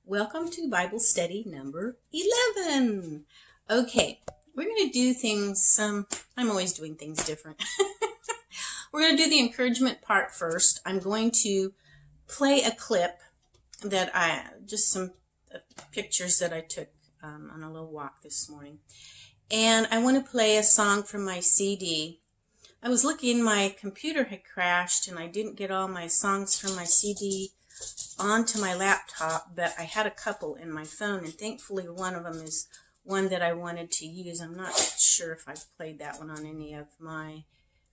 Welcome to Bible study number 11. Okay, we're going to do things, I'm always doing things different. We're going to do the encouragement part first. I'm going to play a clip just some pictures that I took on a little walk this morning. And I want to play a song from my CD. I was looking, my computer had crashed and I didn't get all my songs from my CD onto my laptop, but I had a couple in my phone, and thankfully one of them is one that I wanted to use. I'm not sure if I've played that one on any of my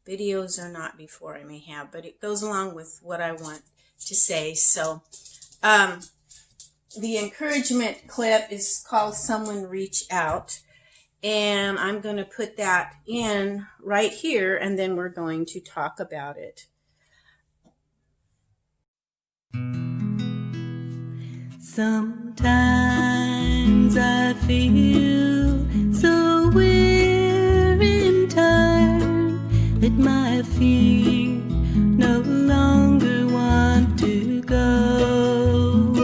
videos or not before. I may have, but it goes along with what I want to say. So the encouragement clip is called Someone Reach Out, and I'm going to put that in right here, and then we're going to talk about it. Sometimes I feel so weary and tired that my feet no longer want to go.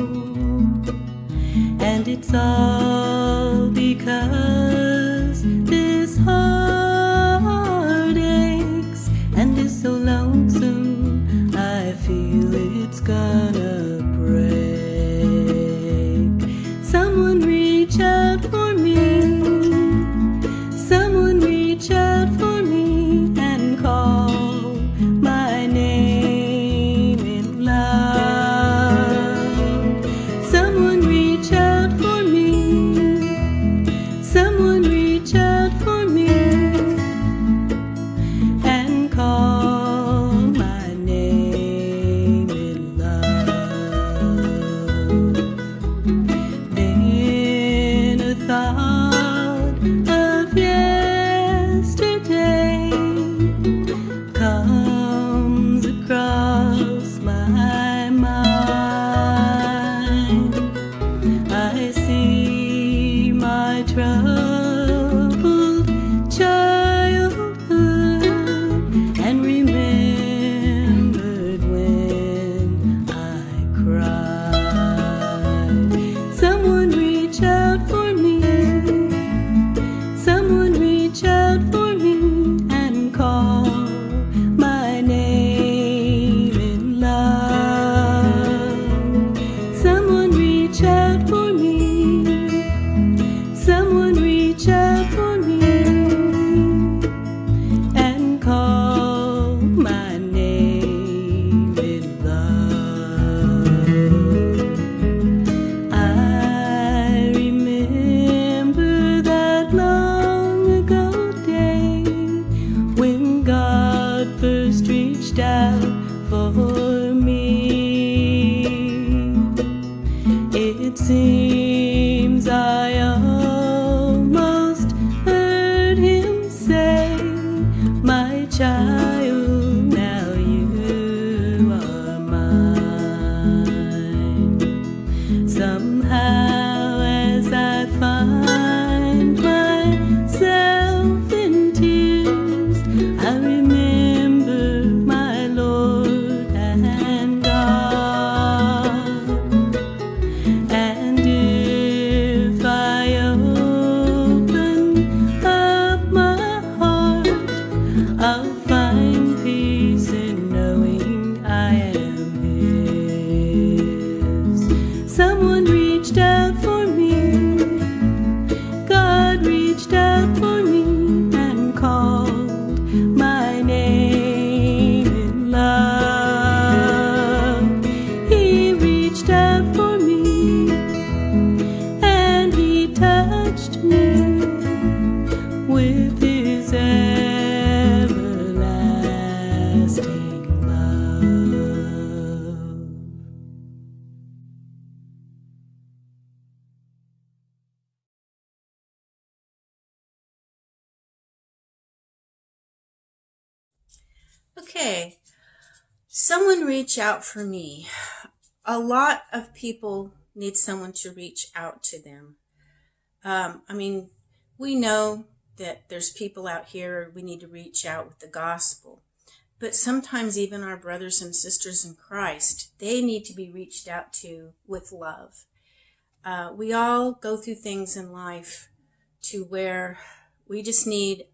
And it's all because this heart aches and is so lonesome, I feel it's gonna break. Someone reach out for me. Someone reach out for me and call my name in love. Someone reach out for me. Someone reach out for me and call my name in love. Then a thought of yesterday comes across my mind. I see my troubled childhood and remembered when I cried. Someone reach out for me. Someone reach out for me and call my name in love. Someone reach out for me. Someone reach out for me and call my name in love. I remember that long ago day when God first reached out for me. It seems I almost heard him say, "My child, now you are mine." Somehow as I find myself in tears, I remember my Lord and God. And if I open up my heart, I'll find peace in knowing I am His. Someone reached out for me. God reached out for me and called my name in love. He reached out for me and He touched me with His everlasting love. Okay, someone reach out for me. A lot of people need someone to reach out to them. We know that there's people out here we need to reach out with the gospel. But sometimes even our brothers and sisters in Christ, they need to be reached out to with love. We all go through things in life to where we just need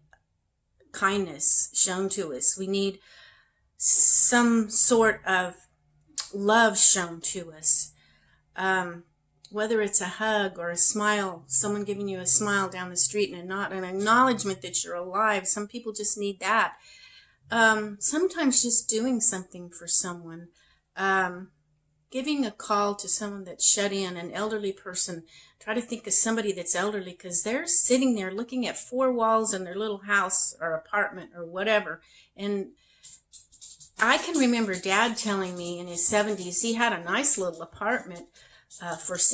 kindness shown to us. We need some sort of love shown to us. Whether it's a hug or a smile, someone giving you a smile down the street and not an acknowledgement that you're alive. Some people just need that. Sometimes just doing something for someone. Giving a call to someone that's shut in, an elderly person. Try to think of somebody that's elderly because they're sitting there looking at four walls in their little house or apartment or whatever. And I can remember Dad telling me in his 70s he had a nice little apartment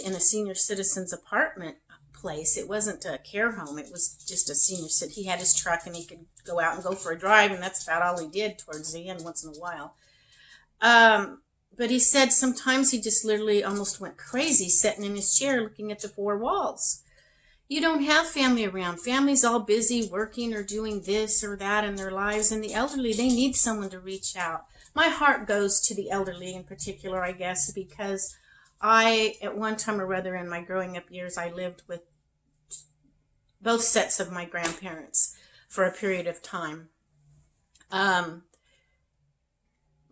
in a senior citizen's apartment place. It wasn't a care home. It was just a senior citizen. He had his truck and he could go out and go for a drive, and that's about all he did towards the end once in a while. But he said sometimes he just literally almost went crazy sitting in his chair looking at the four walls. You don't have family around. Family's all busy working or doing this or that in their lives, and the elderly, they need someone to reach out. My heart goes to the elderly in particular, I guess, because at one time or other in my growing up years, I lived with both sets of my grandparents for a period of time.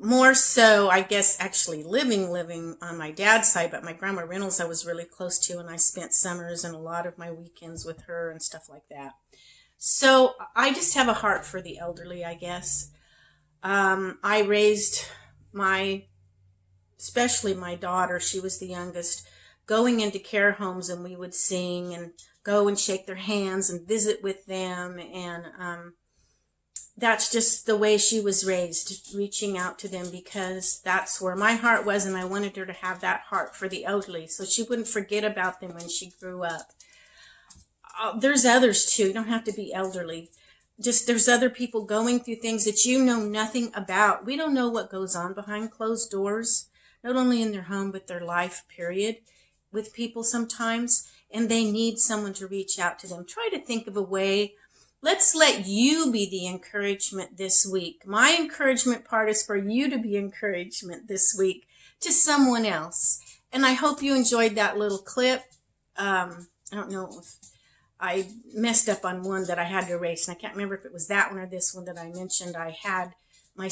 More so, I guess, actually living on my dad's side, but my grandma Reynolds I was really close to, and I spent summers and a lot of my weekends with her and stuff like that. So I just have a heart for the elderly, I guess. I raised especially my daughter, she was the youngest, going into care homes, and we would sing and go and shake their hands and visit with them, and that's just the way she was raised, reaching out to them, because that's where my heart was, and I wanted her to have that heart for the elderly so she wouldn't forget about them when she grew up. There's others too. You don't have to be elderly. Just there's other people going through things that you know nothing about. We don't know what goes on behind closed doors, not only in their home, but their life period with people sometimes, and they need someone to reach out to them. Try to think of a way. Let's let you be the encouragement this week. My encouragement part is for you to be encouragement this week to someone else. And I hope you enjoyed that little clip. I don't know if I messed up on one that I had to erase, and I can't remember if it was that one or this one that I mentioned. I had my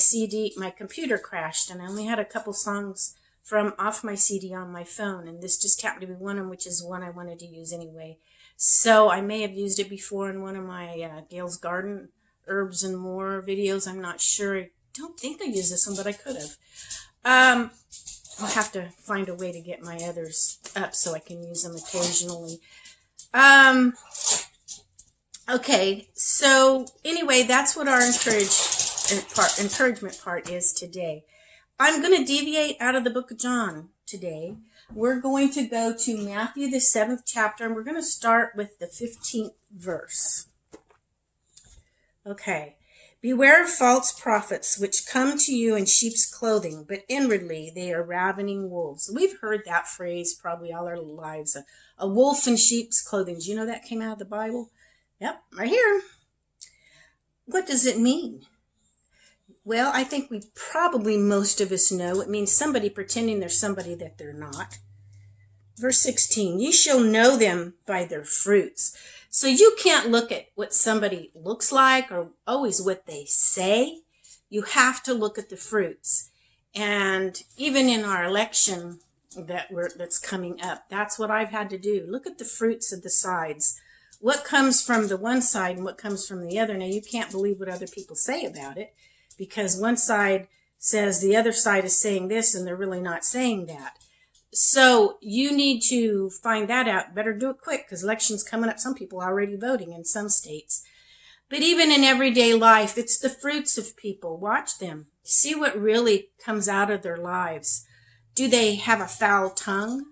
computer crashed, and I only had a couple songs from off my CD on my phone, and this just happened to be one of them, which is one I wanted to use anyway. So I may have used it before in one of my Gail's Garden Herbs and More videos. I'm not sure. I don't think I used this one, but I could have. I'll have to find a way to get my others up so I can use them occasionally. Okay, so anyway, that's what our encouragement part is today. I'm going to deviate out of the book of John today. We're going to go to Matthew, the 7th chapter, and we're going to start with the 15th verse. Okay. Beware of false prophets, which come to you in sheep's clothing, but inwardly they are ravening wolves. We've heard that phrase probably all our lives, a wolf in sheep's clothing. Do you know that came out of the Bible? Yep, right here. What does it mean? Well, I think most of us know it means somebody pretending they're somebody that they're not. Verse 16, ye shall know them by their fruits. So you can't look at what somebody looks like or always what they say. You have to look at the fruits. And even in our election that's coming up, that's what I've had to do. Look at the fruits of the sides. What comes from the one side and what comes from the other. Now, you can't believe what other people say about it, because one side says the other side is saying this and they're really not saying that. So you need to find that out. Better do it quick, because election's coming up. Some people are already voting in some states. But even in everyday life, it's the fruits of people. Watch them. See what really comes out of their lives. Do they have a foul tongue?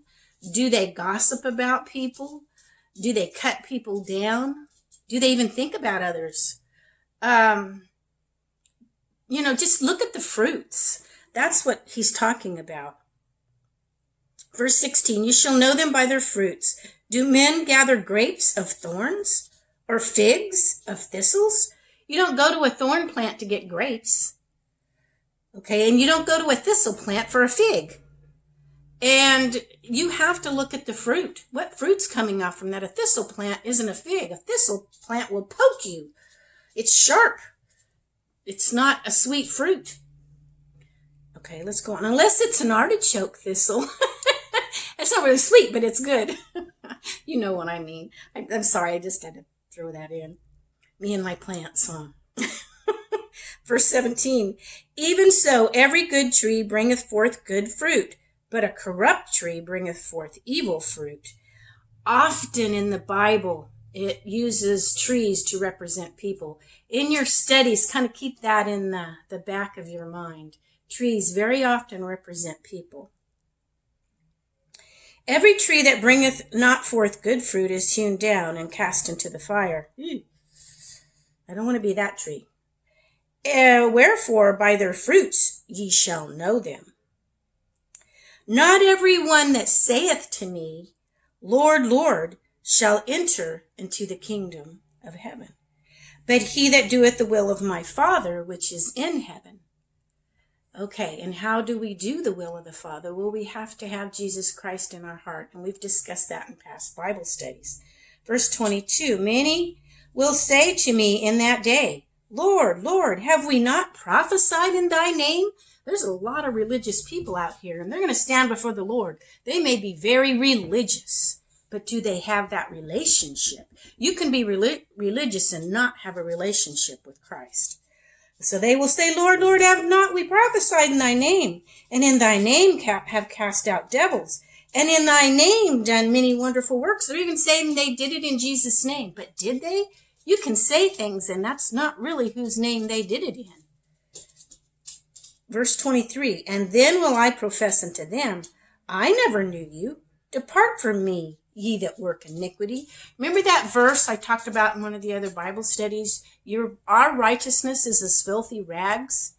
Do they gossip about people? Do they cut people down? Do they even think about others? Just look at the fruits. That's what he's talking about. Verse 16, you shall know them by their fruits. Do men gather grapes of thorns or figs of thistles? You don't go to a thorn plant to get grapes. Okay, and you don't go to a thistle plant for a fig. And you have to look at the fruit. What fruit's coming off from that? A thistle plant isn't a fig. A thistle plant will poke you. It's sharp. It's not a sweet fruit. Okay, let's go on. Unless it's an artichoke thistle. It's not really sweet, but it's good. You know what I mean. I'm sorry, I just had to throw that in. Me and my plants, huh? Verse 17, even so, every good tree bringeth forth good fruit, but a corrupt tree bringeth forth evil fruit. Often in the Bible, it uses trees to represent people. In your studies, kind of keep that in the back of your mind. Trees very often represent people. Every tree that bringeth not forth good fruit is hewn down and cast into the fire. I don't want to be that tree. Wherefore by their fruits ye shall know them. Not every one that saith to me, Lord, Lord, shall enter into the kingdom of heaven, but he that doeth the will of my Father which is in heaven. Okay, and how do we do the will of the Father? Well, we have to have Jesus Christ in our heart, and we've discussed that in past Bible studies. Verse 22, many will say to me in that day, Lord, Lord, have we not prophesied in thy name? There's a lot of religious people out here, and they're going to stand before the Lord. They may be very religious, but do they have that relationship? You can be religious and not have a relationship with Christ. So they will say, Lord, Lord, have not we prophesied in thy name, and in thy name have cast out devils, and in thy name done many wonderful works. They're even saying they did it in Jesus' name, but did they? You can say things, and that's not really whose name they did it in. Verse 23, and then will I profess unto them, I never knew you. Depart from me, ye that work iniquity. Remember that verse I talked about in one of the other Bible studies? Our righteousness is as filthy rags.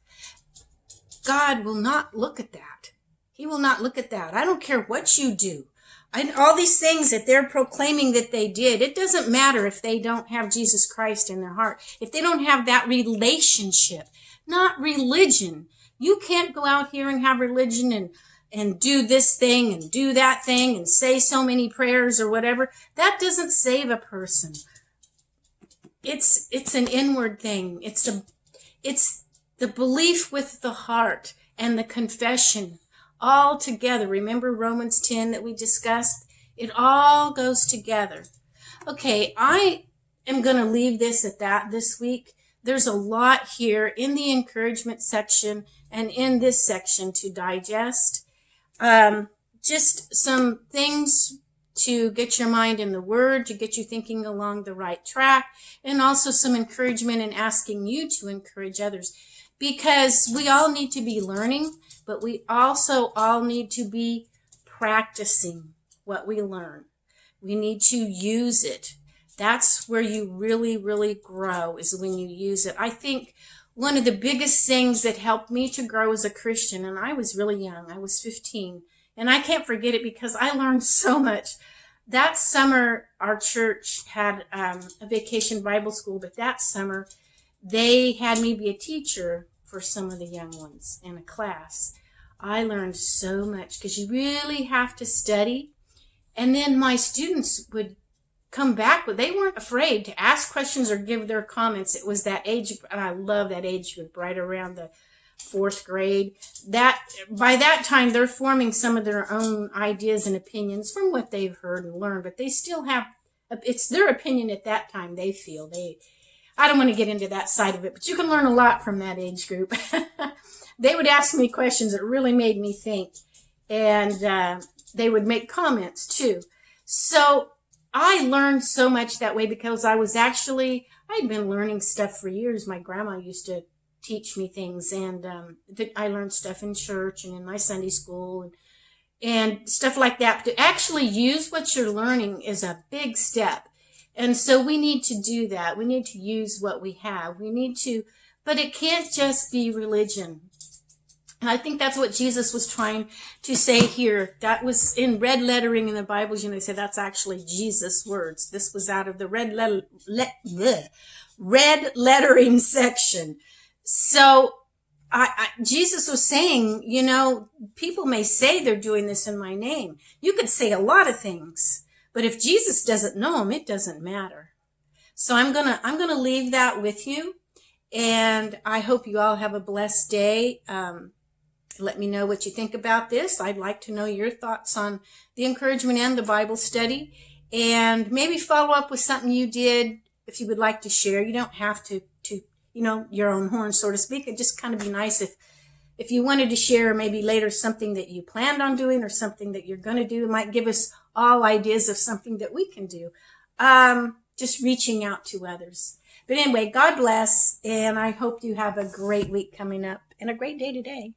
God will not look at that. He will not look at that. I don't care what you do. All these things that they're proclaiming that they did, it doesn't matter if they don't have Jesus Christ in their heart. If they don't have that relationship, not religion. You can't go out here and have religion and do this thing and do that thing and say so many prayers or whatever. That doesn't save a person. It's an inward thing. It's the belief with the heart and the confession all together. Remember Romans 10 that we discussed? It all goes together. Okay, I am going to leave this at that this week. There's a lot here in the encouragement section and in this section to digest. Just some things to get your mind in the Word, to get you thinking along the right track, and also some encouragement in asking you to encourage others. Because we all need to be learning, but we also all need to be practicing what we learn. We need to use it. That's where you really, really grow, is when you use it. I think one of the biggest things that helped me to grow as a Christian, and I was really young, I was 15, and I can't forget it because I learned so much. That summer, our church had a vacation Bible school, but that summer, they had me be a teacher for some of the young ones in a class. I learned so much because you really have to study. And then my students would come back, but they weren't afraid to ask questions or give their comments. It was that age, and I love that age group, right around the 4th grade. By that time, they're forming some of their own ideas and opinions from what they've heard and learned, but they still have, it's their opinion at that time, they feel. I don't want to get into that side of it, but you can learn a lot from that age group. They would ask me questions that really made me think, and they would make comments too. So I learned so much that way because I'd been learning stuff for years. My grandma used to teach me things, and I learned stuff in church and in my Sunday school and stuff like that. But to actually use what you're learning is a big step. And so we need to do that. We need to use what we have. But it can't just be religion. And I think that's what Jesus was trying to say here. That was in red lettering in the Bibles. They say that's actually Jesus' words. This was out of the red lettering section. So Jesus was saying, you know, people may say they're doing this in my name. You could say a lot of things, but if Jesus doesn't know them, it doesn't matter. So I'm gonna leave that with you, and I hope you all have a blessed day. Let me know what you think about this. I'd like to know your thoughts on the encouragement and the Bible study, and maybe follow up with something you did if you would like to share. You don't have to you know, your own horn, so to speak. It'd just kind of be nice if you wanted to share maybe later something that you planned on doing or something that you're going to do. It might give us all ideas of something that we can do. Just reaching out to others. But anyway, God bless, and I hope you have a great week coming up and a great day today.